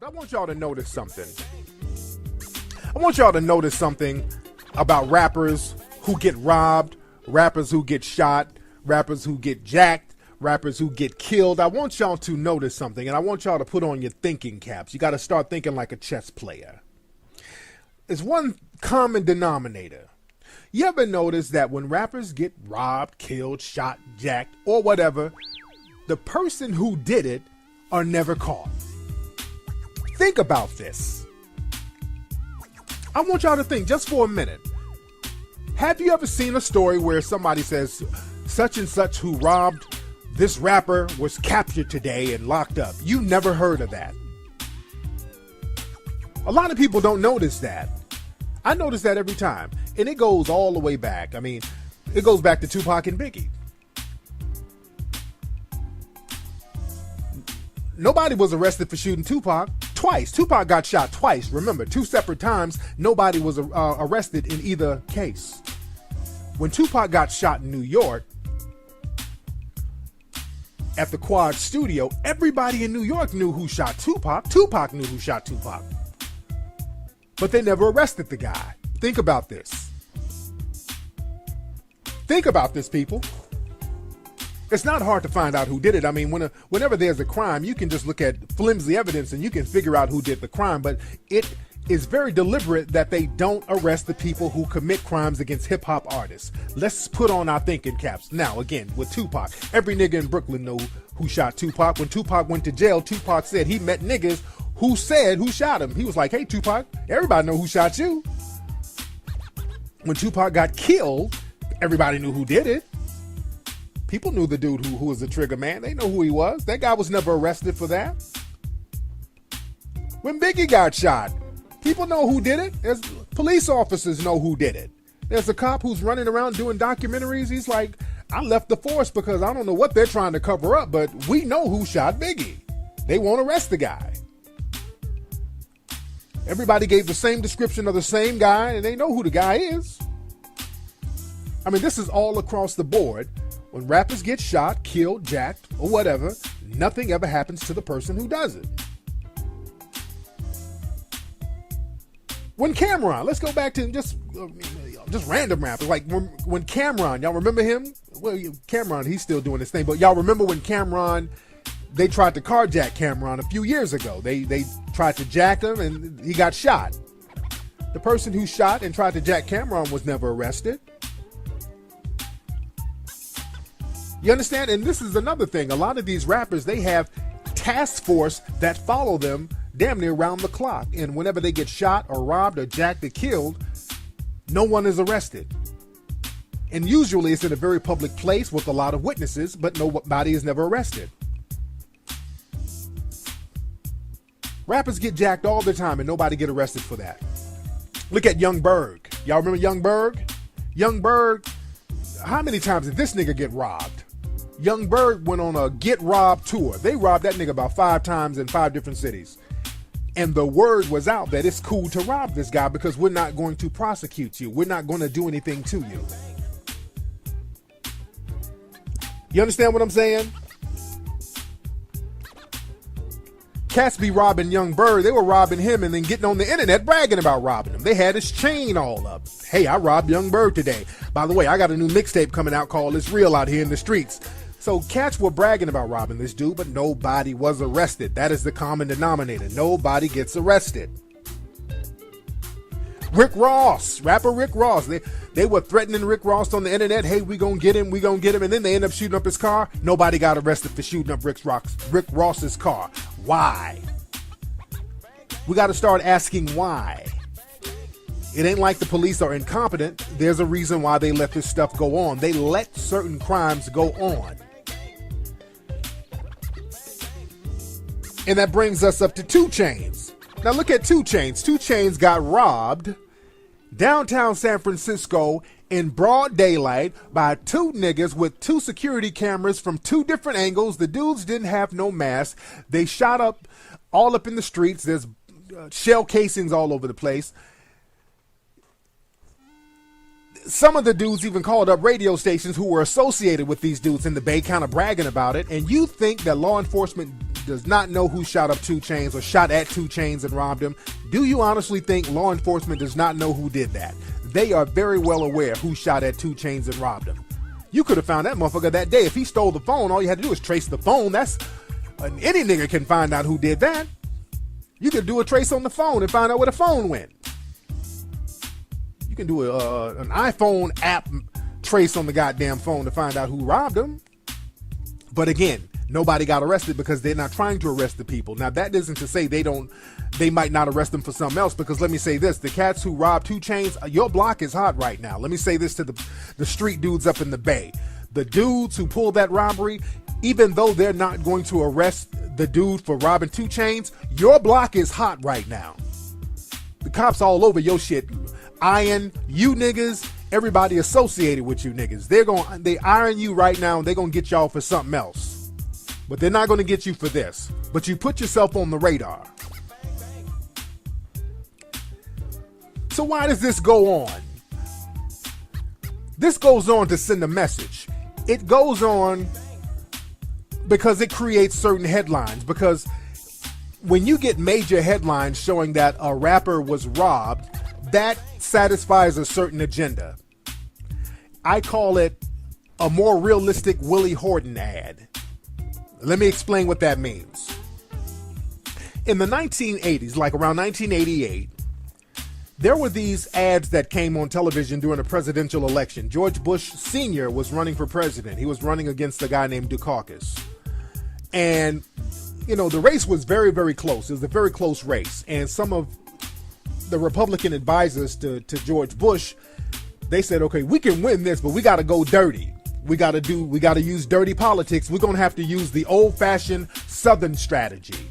I want y'all to notice something. I want y'all to notice something about rappers who get robbed, rappers who get shot, rappers who get jacked, rappers who get killed. I want y'all to notice something, and I want y'all to put on your thinking caps. You got to start thinking like a chess player. There's one common denominator. You ever notice that when rappers get robbed, killed, shot, jacked, or whatever, the person who did it are never caught? Think about this. I want y'all to think just for a minute. Have you ever seen a story where somebody says such and such who robbed this rapper was captured today and locked up? You never heard of that. A lot of people don't notice that. I notice that every time. And it goes all the way back. I mean, it goes back to Tupac and Biggie. Nobody was arrested for shooting Tupac twice. Tupac got shot twice. Remember, 2 separate times, nobody was arrested in either case. When Tupac got shot in New York at the Quad Studio, everybody in New York knew who shot Tupac. Tupac knew who shot Tupac. But they never arrested the guy. Think about this. Think about this, people. It's not hard to find out who did it. I mean, whenever there's a crime, you can just look at flimsy evidence and you can figure out who did the crime. But it is very deliberate that they don't arrest the people who commit crimes against hip-hop artists. Let's put on our thinking caps. Now, again, with Tupac, every nigga in Brooklyn knew who shot Tupac. When Tupac went to jail, Tupac said he met niggas who said who shot him. He was like, hey, Tupac, everybody know who shot you. When Tupac got killed, everybody knew who did it. People knew the dude who was the trigger man. They know who he was. That guy was never arrested for that. When Biggie got shot, people know who did it. There's police officers know who did it. There's a cop who's running around doing documentaries. He's like, I left the force because I don't know what they're trying to cover up, but we know who shot Biggie. They won't arrest the guy. Everybody gave the same description of the same guy, and they know who the guy is. I mean, this is all across the board. When rappers get shot, killed, jacked, or whatever, nothing ever happens to the person who does it. When Cameron, let's go back to just random rappers, like when Cameron, y'all remember him? Well, Cameron, he's still doing his thing, but y'all remember when Cameron, they tried to carjack Cameron a few years ago. They tried to jack him and he got shot. The person who shot and tried to jack Cameron was never arrested. You understand? And this is another thing. A lot of these rappers, they have task force that follow them damn near around the clock. And whenever they get shot or robbed or jacked or killed, no one is arrested. And usually it's in a very public place with a lot of witnesses, but nobody is never arrested. Rappers get jacked all the time and nobody get arrested for that. Look at Young Berg. Y'all remember Young Berg? Young Berg, how many times did this nigga get robbed? Young Berg went on a get robbed tour. They robbed that nigga about 5 times in 5 different cities. And the word was out that it's cool to rob this guy because we're not going to prosecute you. We're not going to do anything to you. You understand what I'm saying? Cats be robbing Young Berg. They were robbing him and then getting on the internet bragging about robbing him. They had his chain all up. Hey, I robbed Young Berg today. By the way, I got a new mixtape coming out called It's Real Out Here in the Streets. So cats were bragging about robbing this dude, but nobody was arrested. That is the common denominator. Nobody gets arrested. Rick Ross, rapper Rick Ross. They were threatening Rick Ross on the internet. Hey, we gonna get him, we gonna get him. And then they end up shooting up his car. Nobody got arrested for shooting up Rick Ross's car. Why? We got to start asking why. It ain't like the police are incompetent. There's a reason why they let this stuff go on. They let certain crimes go on. And that brings us up to 2 Chainz. Now look at 2 Chainz. 2 Chainz got robbed downtown San Francisco in broad daylight by 2 niggas with 2 security cameras from 2 different angles. The dudes didn't have no mask. They shot up all up in the streets. There's shell casings all over the place. Some of the dudes even called up radio stations who were associated with these dudes in the Bay, kind of bragging about it. And you think that law enforcement does not know who shot up 2 Chainz or shot at 2 Chainz and robbed him. Do you honestly think law enforcement does not know who did that? They are very well aware who shot at 2 Chainz and robbed him. You could have found that motherfucker that day. If he stole the phone, all you had to do is trace the phone. That's any nigga can find out who did that. You could do a trace on the phone and find out where the phone went. You can do an iPhone app trace on the goddamn phone to find out who robbed him. But again, nobody got arrested because they're not trying to arrest the people. Now, that isn't to say they might not arrest them for something else, because let me say this, the cats who robbed 2 Chainz, your block is hot right now. Let me say this to the street dudes up in the Bay. The dudes who pulled that robbery, even though they're not going to arrest the dude for robbing 2 Chainz, your block is hot right now. The cops all over your shit, eyeing you niggas, everybody associated with you niggas. They eyeing you right now, and they're gonna get y'all for something else. But they're not gonna get you for this. But you put yourself on the radar. So why does this go on? This goes on to send a message. It goes on because it creates certain headlines. Because when you get major headlines showing that a rapper was robbed, that satisfies a certain agenda. I call it a more realistic Willie Horton ad. Let me explain what that means. In the 1980s, like around 1988, there were these ads that came on television during a presidential election. George Bush Sr. was running for president. He was running against a guy named Dukakis. And, you know, the race was very, very close. It was a very close race. And some of the Republican advisors to George Bush, they said, okay, we can win this, but we got to go dirty. We got to use dirty politics. We're going to have to use the old-fashioned Southern strategy.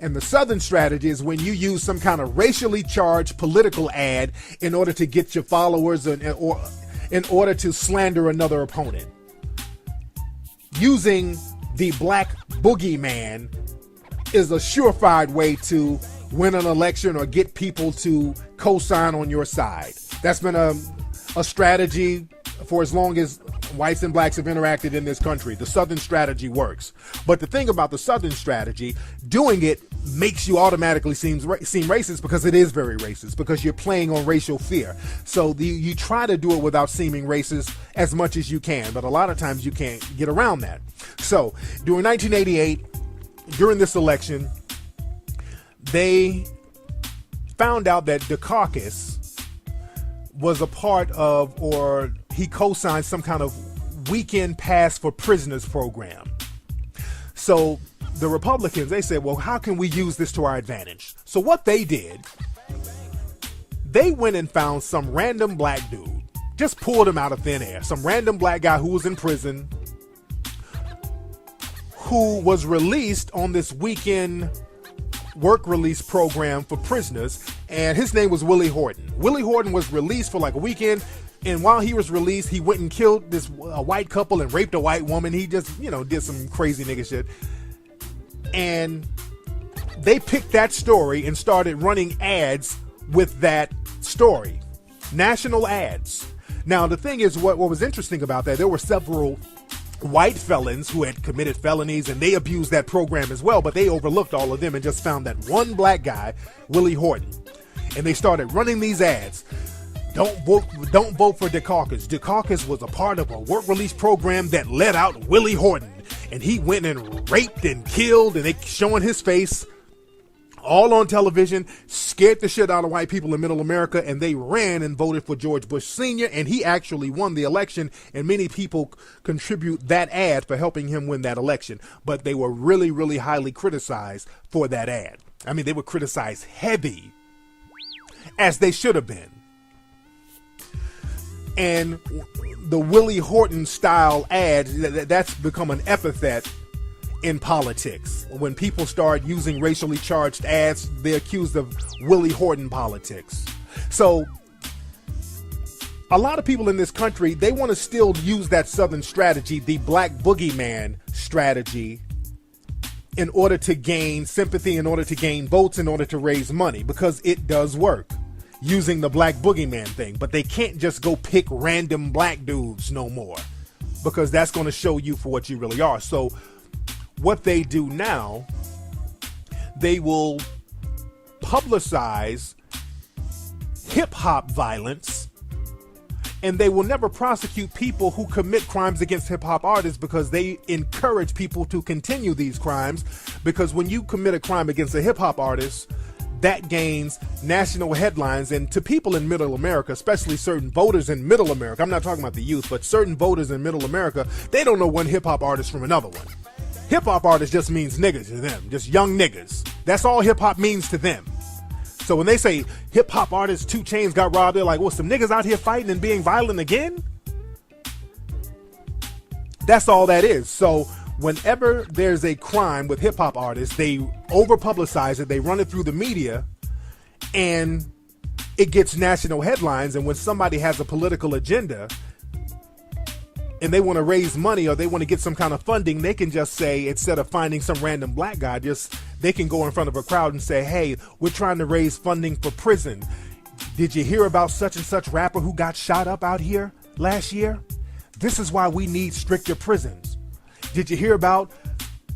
And the Southern strategy is when you use some kind of racially charged political ad in order to get your followers or in order to slander another opponent. Using the black boogeyman is a surefire way to win an election or get people to co-sign on your side. That's been a strategy for as long as whites and blacks have interacted in this country. The Southern strategy works. But the thing about the Southern strategy, doing it makes you automatically seem racist, because it is very racist, because you're playing on racial fear. So you try to do it without seeming racist as much as you can, but a lot of times you can't get around that. So during 1988, during this election, they found out that Dukakis was a part of, or he co-signed some kind of weekend pass for prisoners program. So the Republicans, they said, well, how can we use this to our advantage? So what they did, they went and found some random black dude, just pulled him out of thin air, some random black guy who was in prison, who was released on this weekend work release program for prisoners, and his name was Willie Horton. Willie Horton was released for like a weekend, and while he was released, he went and killed this white couple and raped a white woman. He just, did some crazy nigga shit. And they picked that story and started running ads with that story. National ads. Now, the thing is, what was interesting about that, there were several white felons who had committed felonies, and they abused that program as well, but they overlooked all of them and just found that one black guy, Willie Horton. And they started running these ads. Don't vote for Dukakis. Dukakis was a part of a work release program that let out Willie Horton, and he went and raped and killed, and they showing his face all on television, scared the shit out of white people in middle America, and they ran and voted for George Bush Sr., and he actually won the election, and many people contribute that ad for helping him win that election. But they were really, really highly criticized for that ad. I mean, they were criticized heavy, as they should have been. And the Willie Horton style ad, that's become an epithet in politics. When people start using racially charged ads, they're accused of Willie Horton politics. So a lot of people in this country, they want to still use that Southern strategy, the black boogeyman strategy, in order to gain sympathy, in order to gain votes, in order to raise money, because it does work, using the black boogeyman thing. But they can't just go pick random black dudes no more, because that's going to show you for what you really are. So what they do now, they will publicize hip-hop violence, and they will never prosecute people who commit crimes against hip-hop artists because they encourage people to continue these crimes. Because when you commit a crime against a hip-hop artist, that gains national headlines. And to people in middle America, especially certain voters in middle America, I'm not talking about the youth, but certain voters in middle America, they don't know one hip-hop artist from another one. Hip-hop artist just means niggas to them, just young niggas. That's all hip-hop means to them. So when they say hip-hop artist 2 Chainz got robbed, they're like, well, some niggas out here fighting and being violent again? That's all that is. So whenever there's a crime with hip-hop artists, they over-publicize it, they run it through the media, and it gets national headlines. And when somebody has a political agenda and they want to raise money or they want to get some kind of funding, they can just say, instead of finding some random black guy, they can go in front of a crowd and say, hey, we're trying to raise funding for prison. Did you hear about such and such rapper who got shot up out here last year? This is why we need stricter prisons. Did you hear about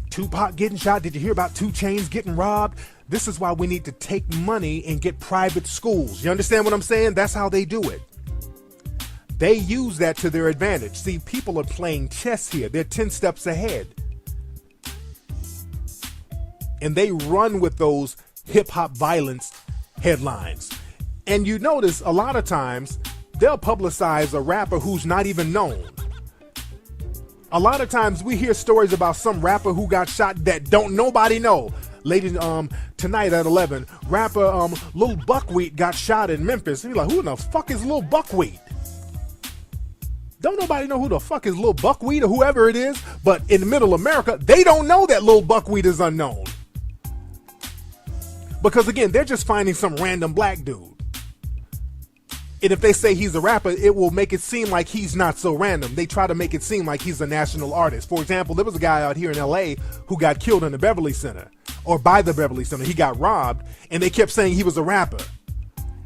Tupac getting shot? Did you hear about 2 Chainz getting robbed? This is why we need to take money and get private schools. You understand what I'm saying? That's how they do it. They use that to their advantage. See, people are playing chess here. They're 10 steps ahead. And they run with those hip-hop violence headlines. And you notice a lot of times they'll publicize a rapper who's not even known. A lot of times we hear stories about some rapper who got shot that don't nobody know. Ladies, tonight at 11, rapper Lil Buckwheat got shot in Memphis. And you're like, who in the fuck is Lil Buckwheat? Don't nobody know who the fuck is Lil Buckwheat or whoever it is, but in middle America, they don't know that Lil Buckwheat is unknown. Because again, they're just finding some random black dude. And if they say he's a rapper, it will make it seem like he's not so random. They try to make it seem like he's a national artist. For example, there was a guy out here in LA who got killed in the Beverly Center, or by the Beverly Center. He got robbed, and they kept saying he was a rapper.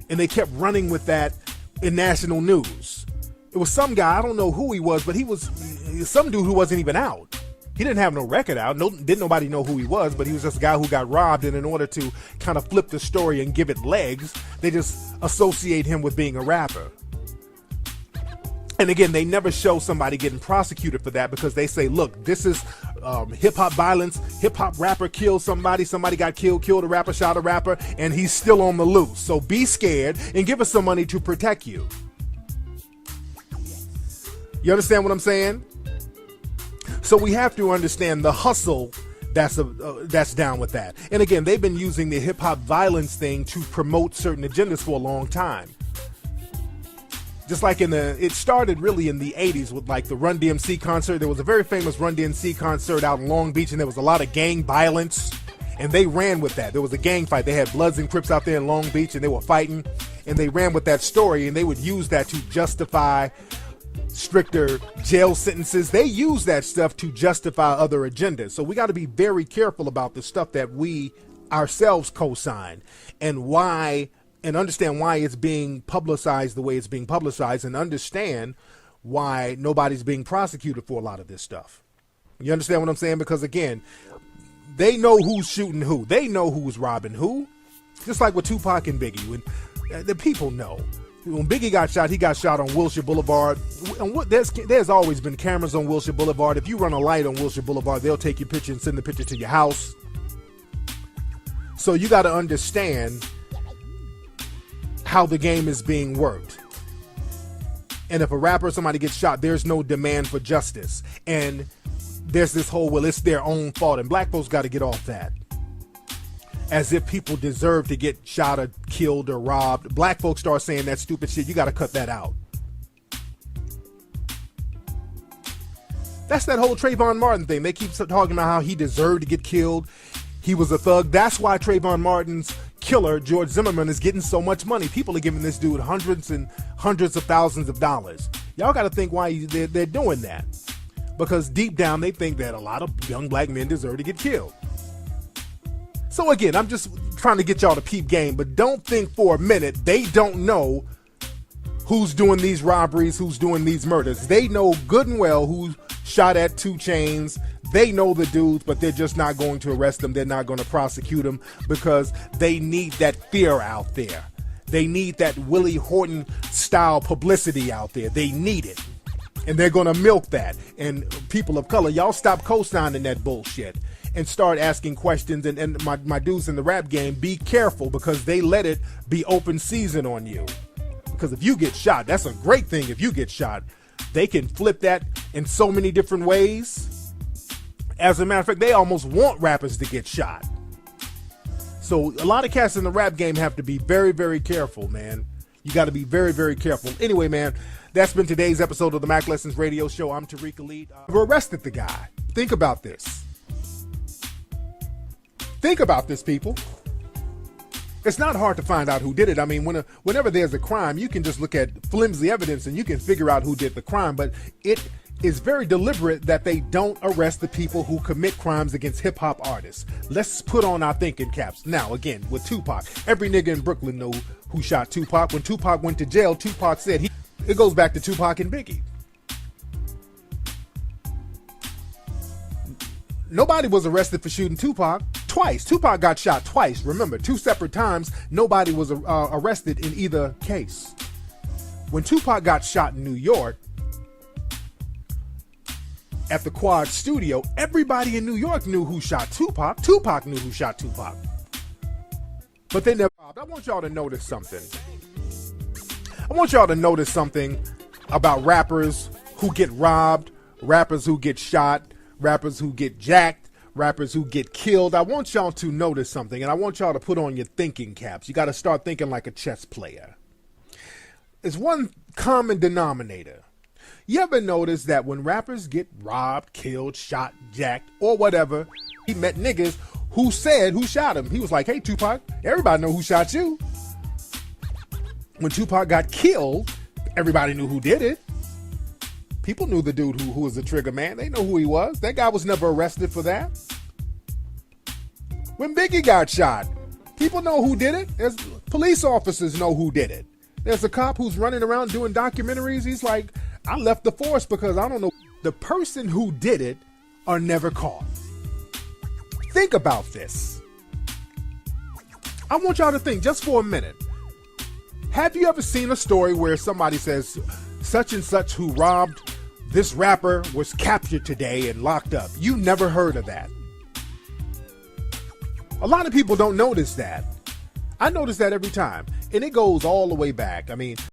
And they kept running with that in national news. It was some guy, I don't know who he was, but he was some dude who wasn't even out. He didn't have no record out. Didn't nobody know who he was, but he was just a guy who got robbed. And in order to kind of flip the story and give it legs, they just associate him with being a rapper. And again, they never show somebody getting prosecuted for that because they say, look, this is hip-hop violence. Hip-hop rapper killed somebody. Somebody got killed a rapper, shot a rapper, and he's still on the loose. So be scared and give us some money to protect you. You understand what I'm saying? So we have to understand the hustle that's down with that. And again, they've been using the hip-hop violence thing to promote certain agendas for a long time. Just like it started really in the 80s with like the Run DMC concert. There was a very famous Run DMC concert out in Long Beach, and there was a lot of gang violence, and they ran with that. There was a gang fight. They had Bloods and Crips out there in Long Beach, and they were fighting, and they ran with that story, and they would use that to justify stricter jail sentences. They use that stuff to justify other agendas. So we got to be very careful about the stuff that we ourselves co-sign, and understand why it's being publicized the way it's being publicized, and understand why nobody's being prosecuted for a lot of this stuff. You understand what I'm saying? Because again, they know who's shooting who. They know who's robbing who. Just like with Tupac and Biggie, when the people know. When Biggie got shot, he got shot on Wilshire Boulevard. And there's always been cameras on Wilshire Boulevard. If you run a light on Wilshire Boulevard, they'll take your picture and send the picture to your house. So you got to understand how the game is being worked. And if a rapper or somebody gets shot, there's no demand for justice. And there's this whole, well, it's their own fault. And black folks got to get off that. As if people deserve to get shot or killed or robbed. Black folks start saying that stupid shit, you got to cut that out. That's that whole Trayvon Martin thing. They keep talking about how he deserved to get killed. He was a thug. That's why Trayvon Martin's killer, George Zimmerman, is getting so much money. People are giving this dude hundreds and hundreds of thousands of dollars. Y'all got to think why they're doing that. Because deep down, they think that a lot of young black men deserve to get killed. So again, I'm just trying to get y'all to peep game, but don't think for a minute they don't know who's doing these robberies, who's doing these murders. They know good and well who shot at 2 Chainz. They know the dudes, but they're just not going to arrest them. They're not going to prosecute them because they need that fear out there. They need that Willie Horton style publicity out there. They need it. And they're going to milk that. And people of color, y'all stop co-signing that bullshit and start asking questions. And my dudes in the rap game, be careful because they let it be open season on you. Because if you get shot, that's a great thing if you get shot. They can flip that in so many different ways. As a matter of fact, they almost want rappers to get shot. So a lot of cats in the rap game have to be very, very careful, man. You got to be very, very careful. Anyway, man, that's been today's episode of the Mac Lessons Radio Show. I'm Tariq Khalid. We arrested the guy. Think about this. Think about this, people. It's not hard to find out who did it. I mean, whenever there's a crime, you can just look at flimsy evidence and you can figure out who did the crime. But it is very deliberate that they don't arrest the people who commit crimes against hip-hop artists. Let's put on our thinking caps. Now, again, with Tupac, every nigga in Brooklyn knew who shot Tupac. When Tupac went to jail, Tupac said it goes back to Tupac and Biggie. Nobody was arrested for shooting Tupac twice. Tupac got shot twice. Remember, 2 separate times, nobody was arrested in either case. When Tupac got shot in New York, at the Quad Studio, everybody in New York knew who shot Tupac. Tupac knew who shot Tupac. But they never. I want y'all to notice something. I want y'all to notice something about rappers who get robbed, rappers who get shot, rappers who get jacked, rappers who get killed. I want y'all to notice something, and I want y'all to put on your thinking caps. You got to start thinking like a chess player. There's one common denominator. You ever notice that when rappers get robbed, killed, shot, jacked, or whatever, he met niggas who said who shot him? He was like, hey, Tupac, everybody know who shot you. When Tupac got killed, everybody knew who did it. People knew the dude who was the trigger man. They know who he was. That guy was never arrested for that. When Biggie got shot, people know who did it. There's police officers know who did it. There's a cop who's running around doing documentaries. He's like, I left the force because I don't know. The person who did it are never caught. Think about this. I want y'all to think just for a minute. Have you ever seen a story where somebody says such and such who robbed this rapper was captured today and locked up? You never heard of that. A lot of people don't notice that. I notice that every time. And it goes all the way back. I mean,